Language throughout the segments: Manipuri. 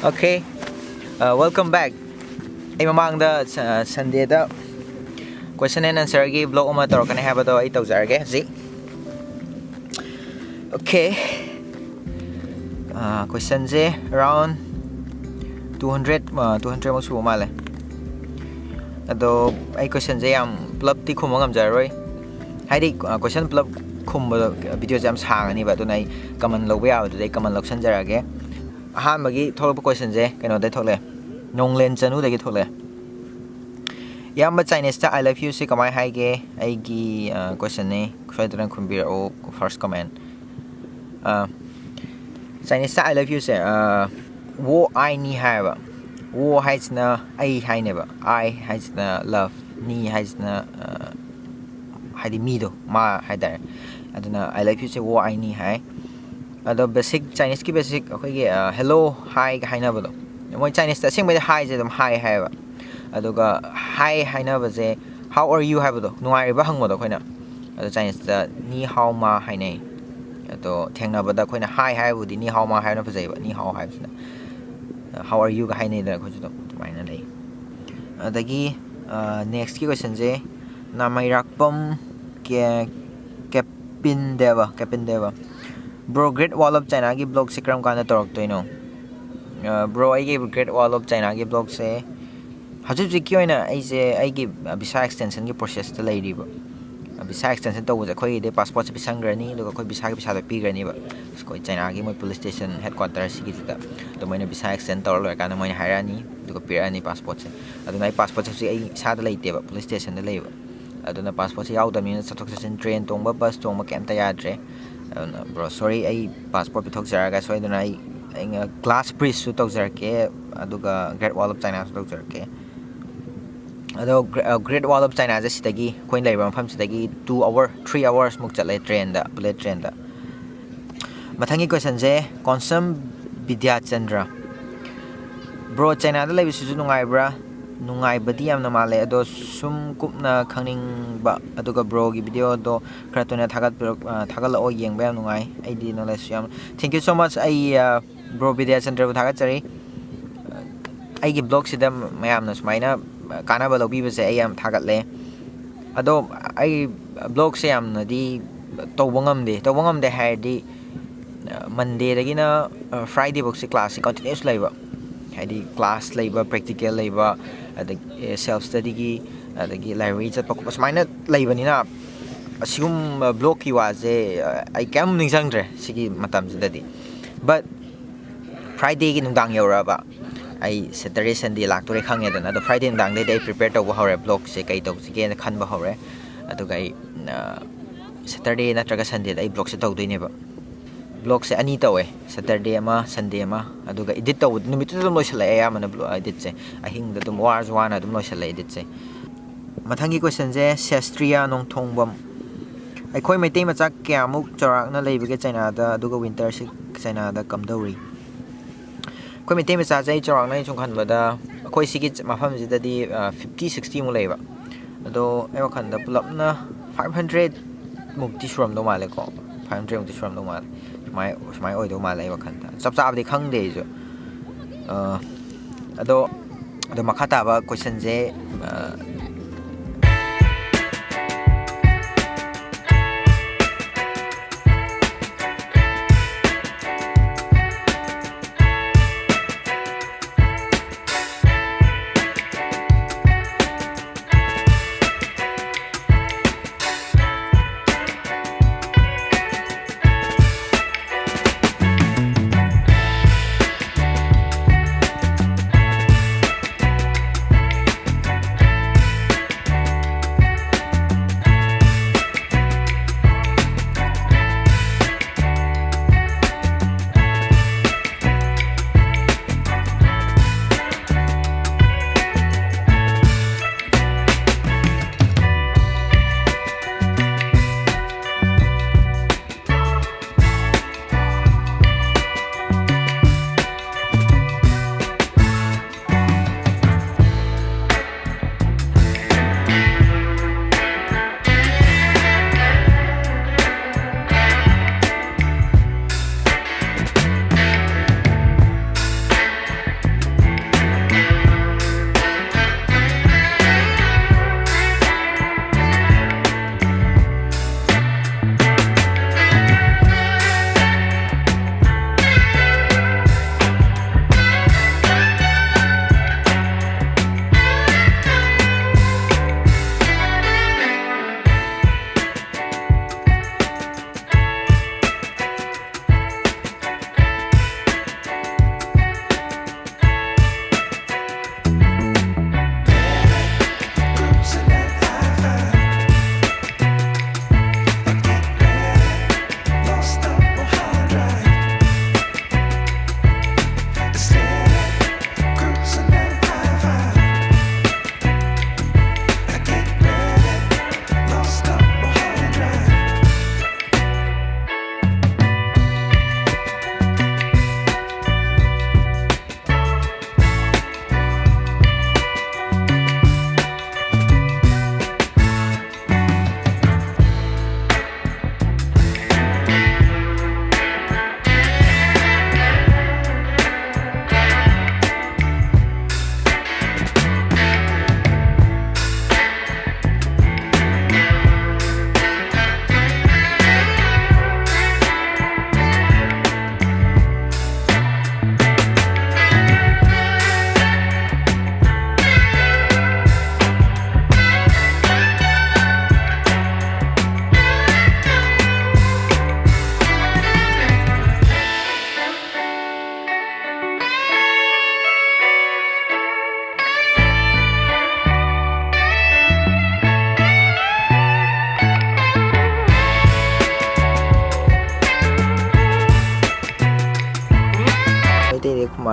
Okay, welcome back. Ay mamangda Sunday da question and answer gi vlog uma tor kan have do ay tawjarge ji. Okay. Question je around 200 mo su male. Ado ay question je yam plub ti khum ngam jaroi. Haidi question plub khum video jam sang ani ba tu nai comment lo ya tu dei comment lok san jarage. Ahamagi thol question je kaino dai thole. Nonglen chanu dai thole. Yamba Chinese ta I love you si kamai hai ge ai gi question ne khoi tran khumbir o first comment. Chinese ta I love you se wo I ni hai ba. Wo hai na ai hai ne ba. I hai na love, ni hai na hai di mi do ma hai dar. Aduna I love you se wo I ni hai. Ado basic Chinese ki basic akhoi ge hello hi ga hai na ba do. Moi Chinese ta sing ba hi je dum hi hai ba. Aduga hi haina ba je how are you have do nuai ba hangmo do khoina ado Chinese da ni hao ma hai nei ado thengna ba da khoina hi hai bu di ni hao ma hai na phajai ba ni hao hai na how are you ga hai nei da khoi do mai na lei adagi next ki question je na mai rakpam ke capin deva bro Great Wall of China gi blog sikram kana torok toino bro ai gi Great Wall of China gi blog se Hajib ki oina aigi visa extension ki process ta lei ri ba visa extension to je khoi de passport se pisang grani do khoi visa ki visa pi grani ba koi China gi moi police station headquarters si ki ta to moi na visa extend tor lo ka na moi hairani do pi ani passport se aduna ai passport se ai sa da lei te ba police station da lei ba aduna passport se yaw da min sathok session train tong ba bus tong ma kem ta yadre aduna bro sorry ai passport pi thok jara ga soi duna ai glass bridge su tok jar ke aduga Great Wall of China su tok jar ke ado Great Wall of China je sitagi coin labor pham sitagi 3 hours muk chale train da bullet train da mathangi question je Konsam Vidya Chandra bro China da lebi su nungai bra nungai badi yam na male ado sum kupna khangning ba aduga bro gi video do kratuna thagal o yeng ba nungai ai di knowledge yam thank you so much ai bro Vidya Chandra bu thagat chari ai gi blog sidam Myamna sumaina kana ba lobi base ai am thagat le ado ai blog se am na di tawangam de hai di Monday dagi na Friday book se class continuous laiba hai di class laiba practical laiba ada self study gi adagi library chat pa ko sumaina laiba ni na asigum blog ki wa je ai kam ningsang dre sigi matam jidadi but Friday gi nungdang yaura ba ai Saturday Sunday laktore khange dana do Friday dang dai prepare to hore blog se kai to ge na khan ba hore adu gai Saturday na traga Sunday dai blog se to doi ne ba blog se ani tawe Saturday ma Sunday ma adu ga edit to numit to lo sala ya mana blog edit se a hing da dum wars wana dum lo sala edit se mathangi question je Shastriya nong thongbam ai khoi mai te ma chak kya muk chorak na leibe ge China da adu ga winter se China da kam dori khoi mai te ma cha jai chorak na chung khan ba da khoi sigi mafam ji da di 50-60 mu leiba ado ai wakhan da pulap na 500 mukti shram do male ko 500 mukti shram do male mai oi do male ai wakhan da chap chap de khang de jo ado makhata ba question je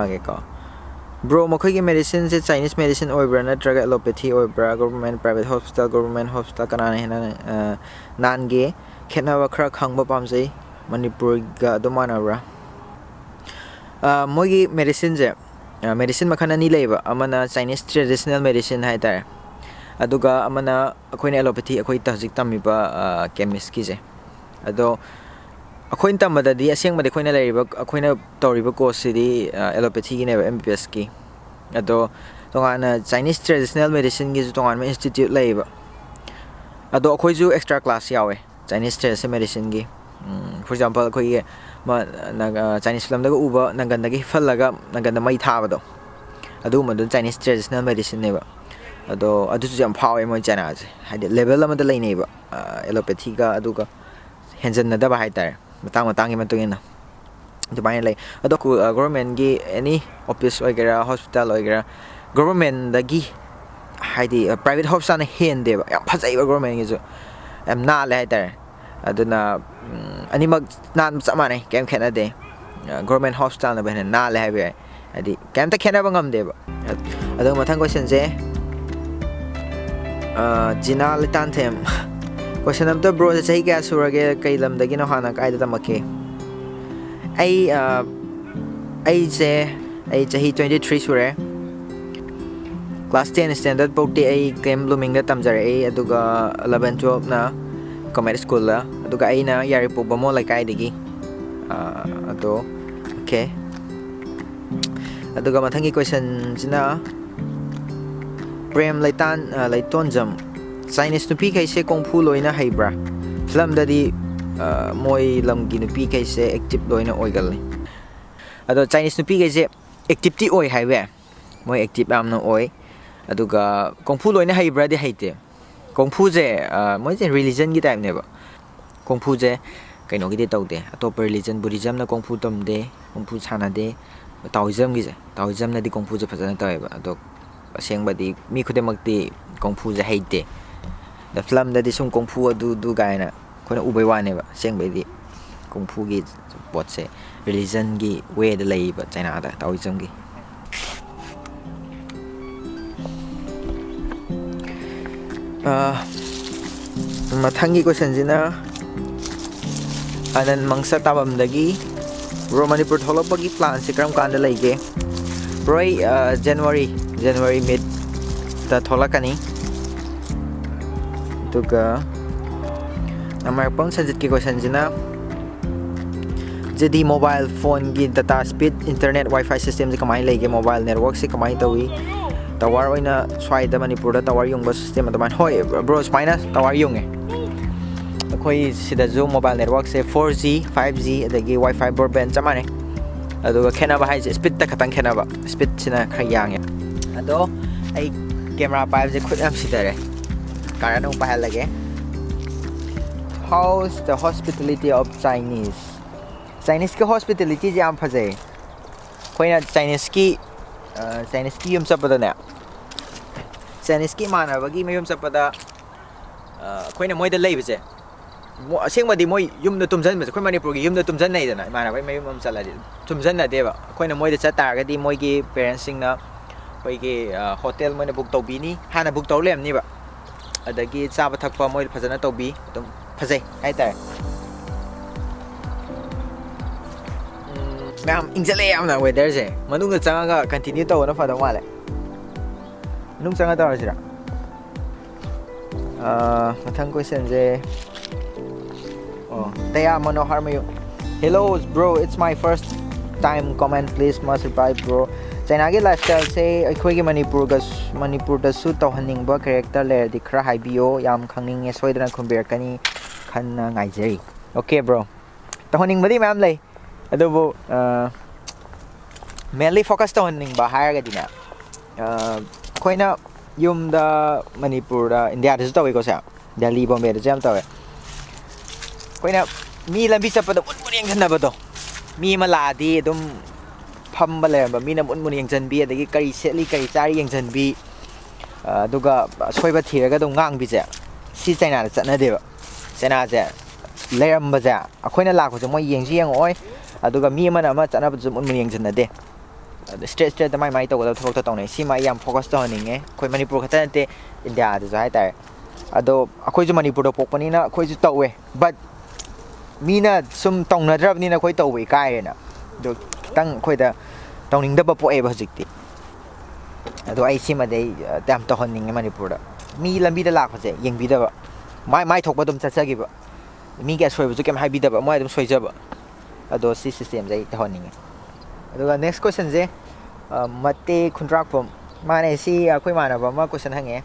ꯍꯪꯉꯛꯑꯒꯦꯀꯣ bro ꯃꯈꯣꯏꯒꯤ ꯃꯦꯗꯤꯁꯤꯟꯁꯦ Chinese medicine ꯑꯣꯏꯕ꯭ꯔꯥ ꯅꯠꯇ꯭ꯔꯒ allopathy ꯑꯣꯏꯕ꯭ꯔꯥ government private hospital ꯀꯅꯥꯅ ꯍꯦꯟꯅ ꯅꯥꯟꯒꯦ ꯈꯦꯠꯅꯕ ꯈꯔ ꯈꯪꯕ ꯄꯥꯝꯖꯩ ꯃꯅꯤꯄꯨꯔꯒ ꯑꯗꯨꯝ ꯃꯥꯟꯅꯕ꯭ꯔꯥ ꯃꯣꯏꯒꯤ ꯃꯦꯗꯤꯁꯤꯟꯁꯦ medicine ꯃꯈꯜ ꯑꯅꯤ ꯂꯩꯕ ꯑꯃꯅ Chinese traditional medicine ꯍꯥꯏꯇꯥꯔꯦ ꯑꯗꯨꯒ ꯑꯃꯅ ꯑꯩꯈꯣꯏꯅ allopathy ꯑꯩꯈꯣꯏ ꯍꯧꯖꯤꯛ ꯇꯝꯃꯤꯕ chemistꯀꯤꯁꯦ ꯑꯗꯣ ꯑꯩꯈꯣꯏꯅ ꯇꯝꯕꯗꯗꯤ ꯑꯁꯦꯡꯕꯗꯤ ꯑꯩꯈꯣꯏꯅ ꯇꯧꯔꯤꯕ ꯀꯣꯔꯁꯁꯤꯗꯤ allopathyꯒꯤꯅꯦꯕ MBBSꯀꯤ ꯑꯗꯣ ꯇꯣꯉꯥꯟꯅ Chinese traditional medicineꯒꯤꯁꯨ ꯇꯣꯉꯥꯟꯕ institute ꯂꯩꯌꯦꯕ ꯑꯗꯣ ꯑꯩꯈꯣꯏꯁꯨ extra class ꯌꯥꯎꯋꯦ Chinese traditional medicineꯒꯤ for example ꯑꯩꯈꯣꯏꯒꯤ Chinese filmdaga uba nangandagi hifallaga nanganda mai thabado adumadu Chinese traditional medicine neba ado adusu yam phawe moi China je haide level amada laineba allopathy ga aduga henjanna da ba haitare matang matungina dubai lay ado government gi any office oigera hospital oigera government dagi haide private hospital na hendeba yam phajaiba government gi ju yam na le haitare aduna animak nan samane kem khenade government hospital na bena na le habi adi kem ta khena bangam deba ado mathang question je jina litan them question of the bro je sahi kya surage kai lam dagi no hana kai da make ai chahi 23 sure class 10 standard pokti ai kem blooming da tamjare ai aduga 11 12 na commerce school la aduga aina yari poba mo like ai digi ado okay aduga mathangi question jina prem laiton jam Chinese nupi kaise kungfu loina haibra film dadi moi lamgi nupi kaise active loina oigal ado Chinese nupi kaise active ti oi haibe moi active amna oi aduga kungfu loina haibra di haite kungfu je moi je religion gi type neba kungfu je kaino gi de tawde atop religion Buddhism na kungfu tamde kungfu sana de Taoism gi je Taoism na di kungfu je phajana taweba ado aseng badi mi khude makti kungfu je haite the film da di sum kungfu du gaina khona ubai wa neba seng badi kungfu gi pot se religion gi way de laiba China da Taoism gi mathangi question jina anan mangsa tabam dagi bro manipur tholopagi plan se kram kanda laige bro January mid ta tholakani tuga amar pang sanjit ki question jina jadi mobile phone gi data speed internet wifi system je kamai laige mobile network se kamai tawi tower oina swai da manipur da tower yung ba system adaman hoi bro spina tower yung akhoi sida zo mobile network se 4G 5G adagi wifi broadband chamane aduga khena ba hai speed ta khatang khena ba speed sina khra yang ado ai camera 5 je khut am sidare karan u pahal lage how's the hospitality of Chinese ki hospitality je am phajai khoina Chinese ki yum sapada ne Chinese ki mana bagi mayum sapada khoina moi da leibe je asengmadi moi yumda tumjan me khoi manipur gi yumda tumjan nei dana mana bai mayum am chaladi tumjan na deba khoina moi da chatar ga di moi gi parents sing na khoi gi hotel moi na book tobini hana book tawlem ni ba adagi chaba thakpa moi phajana tobi dum phajai hai tar ma'am ingjale amna weather je manung changa ga continue to na fada wale nung changa ta rasira mathang question je Taya Manohar Mayo. Hello bro, it's my first time comment, please must reply bro. China gi lifestyle say akhoi gi Manipur da su tawhaning ba character layer di khra haibio yam khangning e soidana khumber kani khanna ngaijeri. Okay bro. Tawhaning badi ma'am lay. Adobo mainly focus tawhaning ba higher ga dina. Khoina yum da Manipur da India da su tawi ko sa. Delhi Bombay da jam tawi. Koina mi lambi chapada mun yang janna bado mi maladi dum phamba le ba mi na mun yang janbi adagi kari setli kari chari yang janbi aduga soiba thiraga dum ngang bi je si China da chana deba China je leram ba ja akoina la ko je moi yang ji yang oi aduga mi mana ma chana ba mun yang janna de straight straight mai mai tawda thok ta tonai si mai yam focus to ninge khoi manipur khata te India da jai tar ado akhoi ju manipur do pokpani na khoi ju tawe but mina sum tong na drab ni na khoi tawe kai na do tang khoi da tong ning da ba po e ba jikti ado ai si ma dei tam to hon ninge manipur da mi lambi da lak phase yeng bi da ba mai thok ba dum cha cha gi ba mi ga soi ba ju kem hai bi da ba moi dum soi ja ba ado si system jai ta hon ninge aduga next question je mate khundrak pom mane si akhoi mana ba ma question hange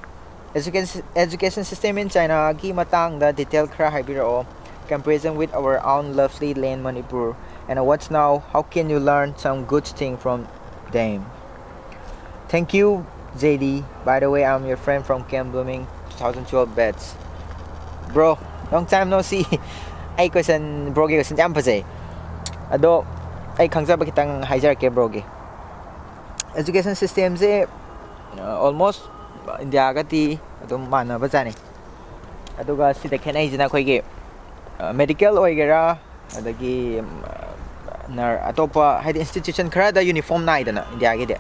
education system in China gi matang da detail khra haibiro comparison with our own lovely land Manipur and what's now how can you learn some good thing from them. Thank you JD, by the way I'm your friend from Camp Blooming 2012 batch. Bro, long time no see. Ai question bro gi question jam phase ado ai khangja ba kitang haijar ke bro gi education system se almost India ga ti adum mana ba jani aduga sida khenai jina khoi ge medical oigera adagi nar atopa haidi institution khara da uniform nai dana India ge de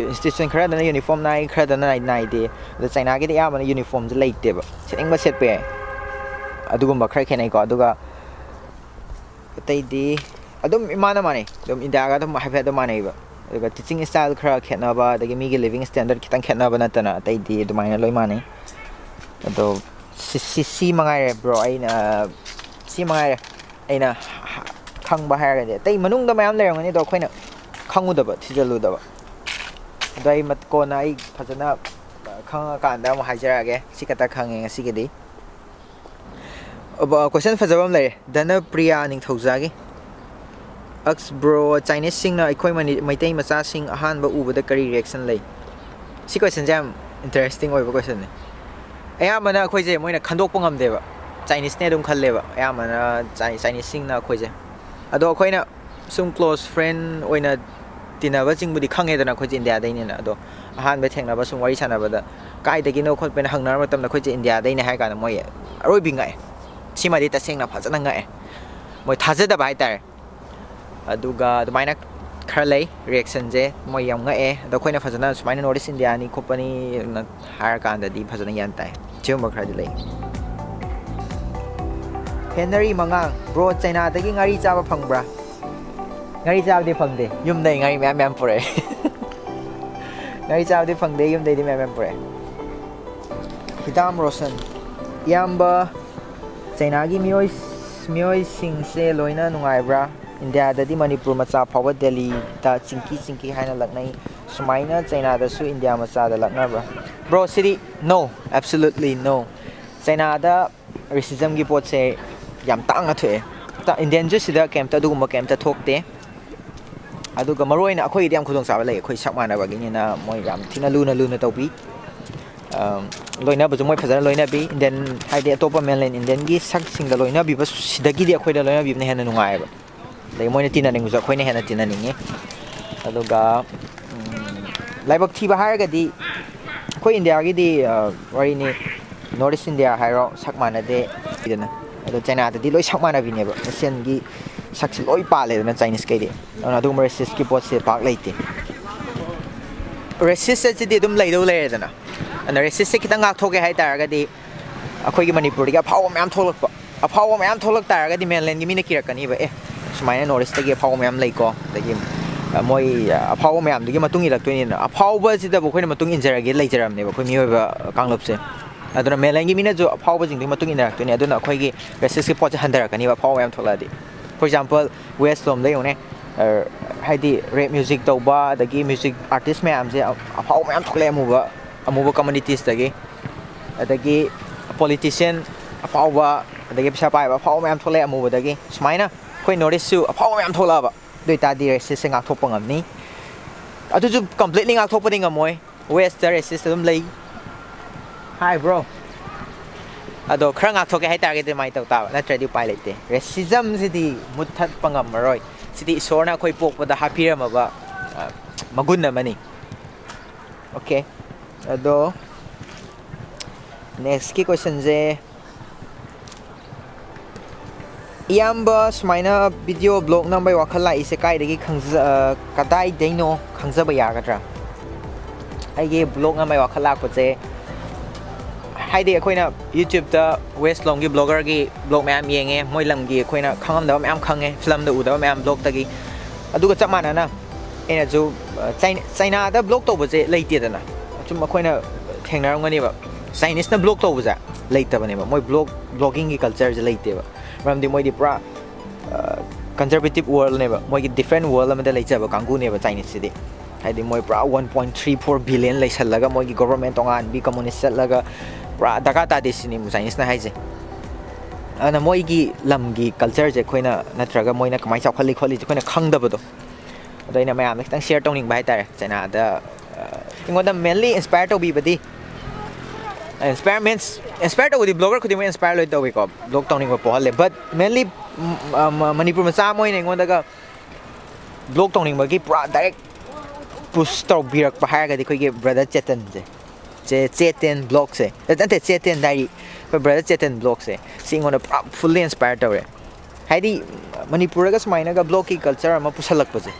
institution khara da uniform nai khara da nai de da China ge de ya mana uniform je leite ba setting ba set pe adugumba khara khenai ko aduga tai di adum imana mane dum India ga dum hafe da mane ba aduga teaching style khara khena ba adagi mi ge living standard kitang khena ba na tana tai di dumaina loi mane ado si mangai bro aina si mangai aina khang ba ha ga de tai manung da mayam le ngani do khoina khangu da ba thijalu da ba dai mat ko na ai phajana khang ka da ma hajara ge sikata khange ngasi ge di question fajabam le dana priya ning thauja gi Ax bro Chinese sing na akhoi maitai macha sing ahan ba ubada kari reaction lei si question jam interesting oi ba question ne aya mana akhoi je moina khandok pangam de ba Chinese ne dum khalle ba aya mana Chinese sing na akhoi je ado akhoi na sum close friend oina tina ba jing budi khange dana akhoi je India dai ne na ado ahan ba thengna ba sum wari sana ba da kai da gi no khot pen hangnar matam na akhoi je India dai ne hai ka na moi aroi bingai sima di ta sengna phajana ngai moi thaje da bai tar aduga dumaina kharlei reaction je moi yam nga e da khoina phajana sumaina notice India ni company na hire kan da di phajana yan tai chuma khra di lei Henry mangang bro China da gi ngari cha ba phangbra ngari cha di phangde yum dai ngari mem pore ngari cha di phangde yum dai di mem pore Hidam Rosen yamba China gi mioi sing se loina nungai bra India da di Manipur macha phawa Delhi da chinki haina laknai sumaina China da su India macha da lakna bra bro city no absolutely no China da racism gi pot se yam tang athe ta Indian ju sida kem ta duguma kem ta thokte aduga maroina akhoi yam khudong sa ba lai akhoi sakmana ba gi na moi yam thina luna topi loina bu moi phajana loina bi Indian haide atopa mainland Indian gi sak sing da loina bi ba sidagi di akhoi da loina bi ne hena nungai ba dai moina tina ning ju akhoi ne hena tina ning aduga laibak thi ba har ga di akhoi India gi di wari ni North India hairo sakmana de idana ado China da di loi sakmana bi ne ba sen gi saksi loi pa le na Chinese kai de na du racist ki pot se pak leite racist se di dum leido le dana ana racist se kitang ngak thoke hai tar ga di akhoi gi Manipur ga phaw myam tholak pa aphaw myam tholak tar ga di mainland gi mi ne kirakani ba sumaina North ta gi aphaw myam lei ko da gi moi aphaw myam gi matung ilak to ni na aphaw ba si da bo khoi na matung injara gi lei jaram ne ba khoi mi ba kanglop se aduna mainland gi mi ne jo aphaw ba jing di matung inak to ni aduna akhoi gi racist ki pot se handara kani ba aphaw myam thola di for example West lom lei ne haidi rap music to ba da gi music artist myam se aphaw myam thole amuba communities da gi adagi politician aphaw ba adagi pisa pai ba aphaw myam thole amuba da gi sumaina khoi notice su aphaw myam thola ba doi ta di racist se ngak thok pangam ni adu ju completely ngak thok pa ding amoi West racist dum lei hi bro ado khra ngak thok hai target mai taw ta na tradi pai leite racism sidi muthat pangam maroi sidi sorna khoi pok pa da hapira ma ba magun na mani okay ado next ki question je iyamba sumaina video blog number wakhala ise kai dagi khangza kadai deino khangza ba yagadra aige blog number wakhala ko je haide akoina YouTube da West Long gi blogger gi blog mayam yenge moi lam gi akoina khangam da mayam khange film da uda mayam blog da gi aduga chap mana na ena ju China da blog to ba je leite da na chum akoina thengnar ngani ba Chinese na blog to ba ja leite ba ne ba moi blogging gi culture je leite ba ramdi moi di pra conservative world ne ba moi gi different world amada leija ba kangu ne ba Chinese sidi haidi moi pra 1.34 billion leisalaga moi gi government ongan bi communist laga pra daga ta desini mu Chinese na haije ana moi gi lam gi culture je khoina natraga moi na kamai chawkhali kholi je khoina khangda ba do adoina mayam khitang share tongning ba haitare China da ingoda mainly inspire to bi badi inspire to the blogger could inspire like we ko blog towning ko pohale but mainly manipur macha moi ne ngon daga blog towning ba gi pra direct push to birak pa ha ga di khoi ge brother Chetan je Chetan blog se ante Chetan dai ko brother Chetan blog se sing on a fully inspired to re haidi manipur ga smaina ga blog ki culture ma pusalak pa je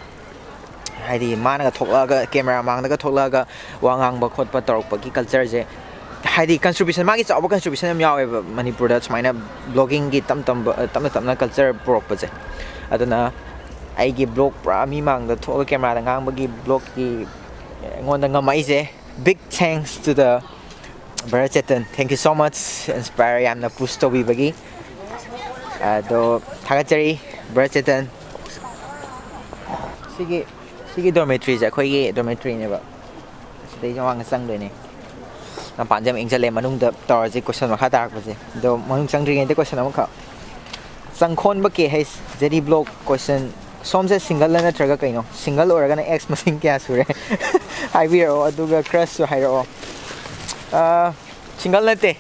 haidi mana ga thokla ga camera mang da ga thokla ga wangang ba khot pa torok pa ki culture je haidi contribution magi chaw contribution am yawe manipur da smaina blogging gi tam culture prop pa je aduna ai gi blog pra mi mang da thok camera da ngang ba gi blog gi ngon da ngamai je big thanks to the brother Chetan thank you so much inspire yam na push to bi bagi do thagachari brother Chetan sigi dormitory ja khoi gi dormitory ne ba sidai jawang sang doi ne nam panjam ingjale manung da tor ji question ma khata ba je do manung sang ring de question am kha sangkhon ba ke hai jeri blog question som se single na traga kaino single oraga na x masing kya sure hai bi ro aduga crush so hai ro single na te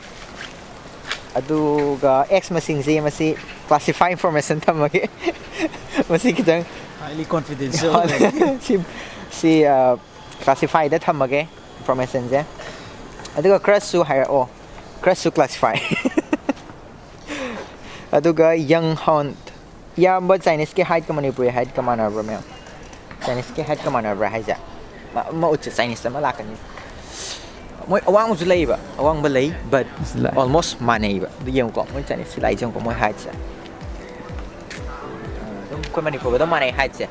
aduga x masing je masi classify information thamage masi kitang highly confidential si classify da thamage information je aduga crush so hai ro crush so classify aduga young hunt ya ba Chinese ke height ka manipuri height ka mana bro me Chinese ke height ka mana bro haija ma uch Chinese ma la kan moi awang ju lei ba awang ba lei but almost manei ba du yem ko moi Chinese lai jong ko moi height ja dum ko manipur da manei height ja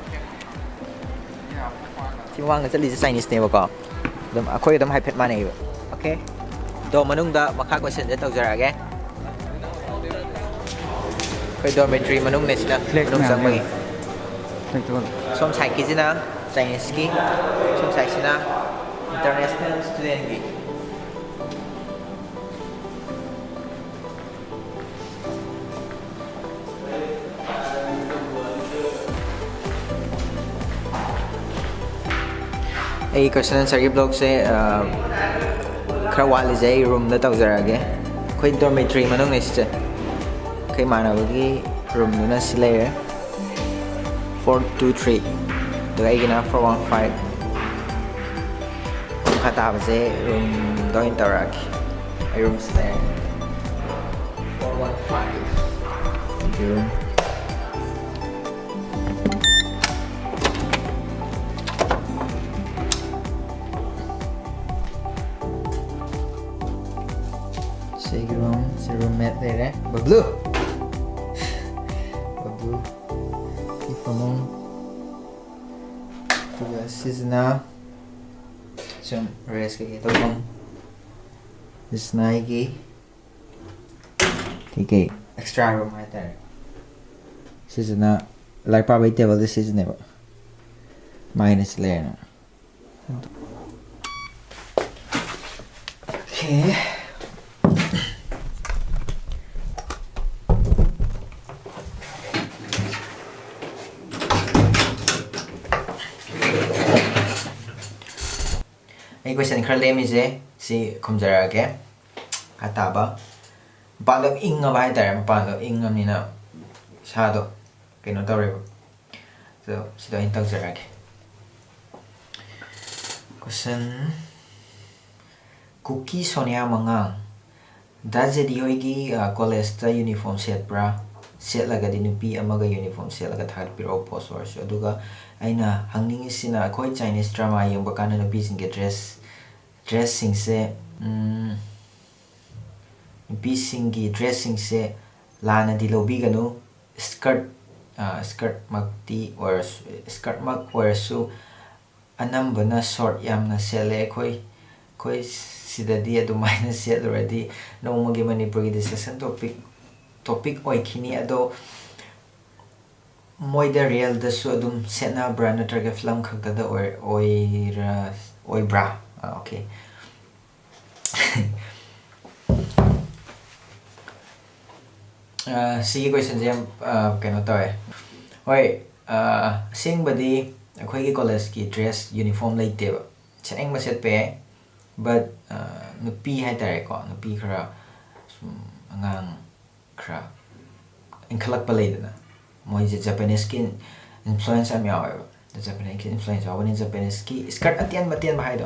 ti wangจะ li Chinese ne ba ko dum akhoi dum height manei ba okay do manung da makha question je tau jara ge dormitory manung ne sina nung sang magi som sai ki sina Chinese ki som sai sina international student ki ei question answer ki blog se khara wali jai room da tau jara ge khoi dormitory manung ne se kai mana bagi room nuna silaya 423 daga igina 415 kata ba se room do interact ai room silaya 415 room si roommate there Bablu Ipamong Tuga Sizna Sum rest ke to bang Sizna ki ठीक है extra room hai tar Sizna like pa bai table this is never minus layer na okay Ay question khale mi je si khumjara ke kataba palo inga bai tar palo inga mina sa do keno tawre so si do intang jara ke question cookie sonia mangang daje di hoigi college ta uniform set bra सेटलगदी नुपी अमगा यूनिफॉर्म सेटलगा थागपिरो पोस्ट ओरसु अदुगा आइना हंगनिंगिसिना अखोय चाइनीज ड्रामा यंगबा काना नुपी सिंगे ड्रेस सिंगसे नुपी सिंगी ड्रेस सिंगसे लाना दि लोबिगनु स्कर्ट मक्ति ओरसु स्कर्ट मक ओरसु अनंबना शॉर्ट यामना सेले अखोय सिददी अदुमाइना सेलरदी नोमगी मणिपुरी डिस्कशन टॉपिक ओइखिनी अदो मोइदा रियल दसु अदुम सेना ब्रा नत्रगा फिल्म खक्तदा ओइब्रा ओके सिगी क्वेश्चन जे कनो तवे होय सिंगबदी अखोयगी कॉलेज की ड्रेस यूनिफॉर्म लेतेबा सेनेंग मसेट पे बट नुपी हाय तारे को नुपी खरा अंगांग खरा इंखलक पलेदना मोइजे जापानीज की influence am yawe the Japanese की इन्फ्लुएंस आवनी जापानीज की स्कर्ट अतियन मतियन भाई दो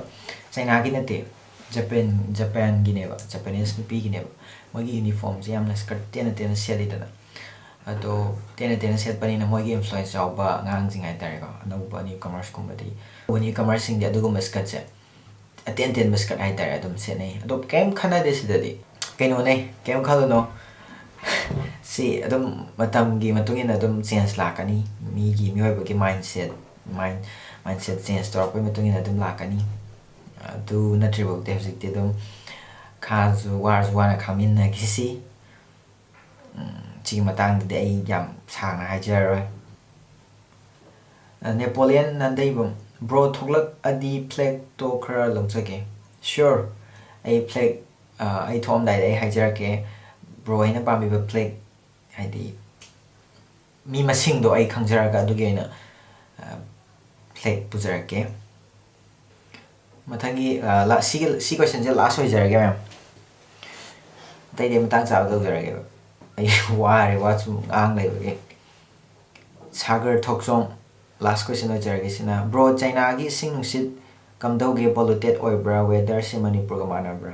चाइना की नते जापान की नेबा जापानीज नुपी की नेबा मोगी यूनिफॉर्म जे यामना स्कर्ट तेन सेलिदना अदो तेन सेट पनी न मोगी influence आवबा ngang jing hai tare ko anouba new commerce kumbadi new commerce sing de adugum skirt से अतेन skirt hai tare adum se nei ado kem khana de sidadi keno nei kem khalono si adum matamgi matungin adum change lakani migi mihoibagi mindset change torpoi matungin adum lakani adu natribok de hojik de adum khazu warzu wana khamin na kisi chi matang de ai yam sang haijaroi Napoleon nandaibum bro thoglak adi flag to khara longchake sure ai flag ai thom dai ai haijarke bro aina pamiba flag haidi mi masing do ai khangjaraga adugi aina flag pujarake mathangi la si question je last hoijarage ma'am tai de matang sa do jarage ai ware watch ang lai bage sagar thoksom last question hoijarage sina bro China gi sing nungsit kamdauge polluted oibra weather se manipur ga manabra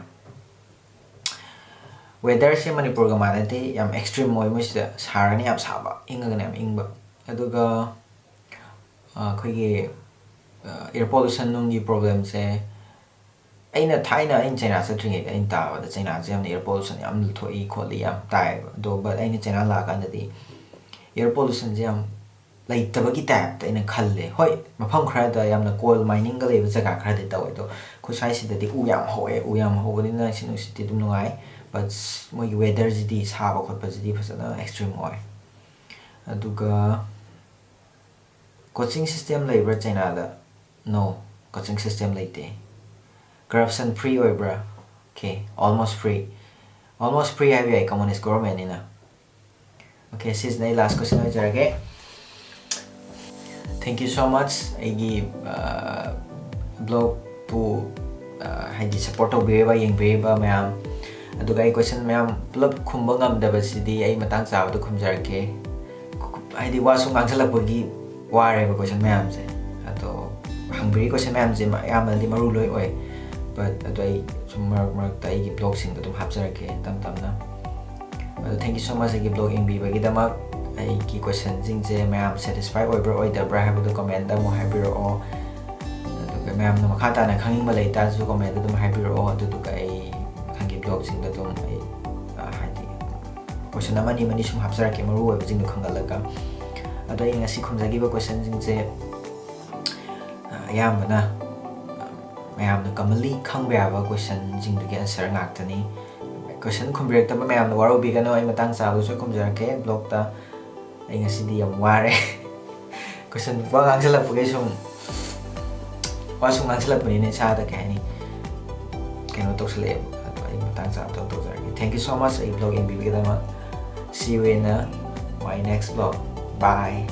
weather se manipur ga manati yam extreme moi mus sarani yam saba inga ga yam ingba aduga khoigi air pollution nung gi problem se aina thaina in China sa tringi in ta da China jam air pollution yam thoi kholi yam tai do but aina China la kan di air pollution jam lai tabagi tap ta ina khalle hoi mafam khara da yamna coal mining ga leba jaga khara de taw do khusai si da di u yam ho ni na sinu city dum ngai but moi weather jidi saba khotpa jidi phasana extreme oi aduga coaching system labor China da no coaching system laite corruption free oi bra okay almost free hai communist government ina okay sis nei last question oi jarage thank you so much aigi blog to haidi support to be ba yeng be ba mayam aduga ai question mayam pulap khumba ngam da basidi ai matang chaw to khumjarke haidi wa su ngangsalapagi ware ba question mayam se ato hangbiri question mayam je mayam di maru loi oi but ado ai sumar ta ai blog sing to hapjarke tam na thank you so much aigi blog ing bi ba gi dama ai ki question jing je mayam satisfy oibra oidabra habu do comment da mo habiro o aduga mayam no makha ta na khanging ma lei ta su comment da mo habiro o aduga ai khangi blog sing da dum ai haidi question amani mani sum hapsara ke maru oib jing do khangalaga ado ai ngasi khumjagi ba question jing je ayambana mayam no kamali khangba ba question jing do ge answer ngak tani question khumbrek ta mayam no waro bi ga no ai matang sa so khumjarake blog ta ai ngasi di yam ware question wa ngangsalap pagay sum wa sum ngangsalap ni ne sa da kai ni keno tok sale ai matang sa to jarage thank you so much ai blog in bi ga ma see you in my next vlog bye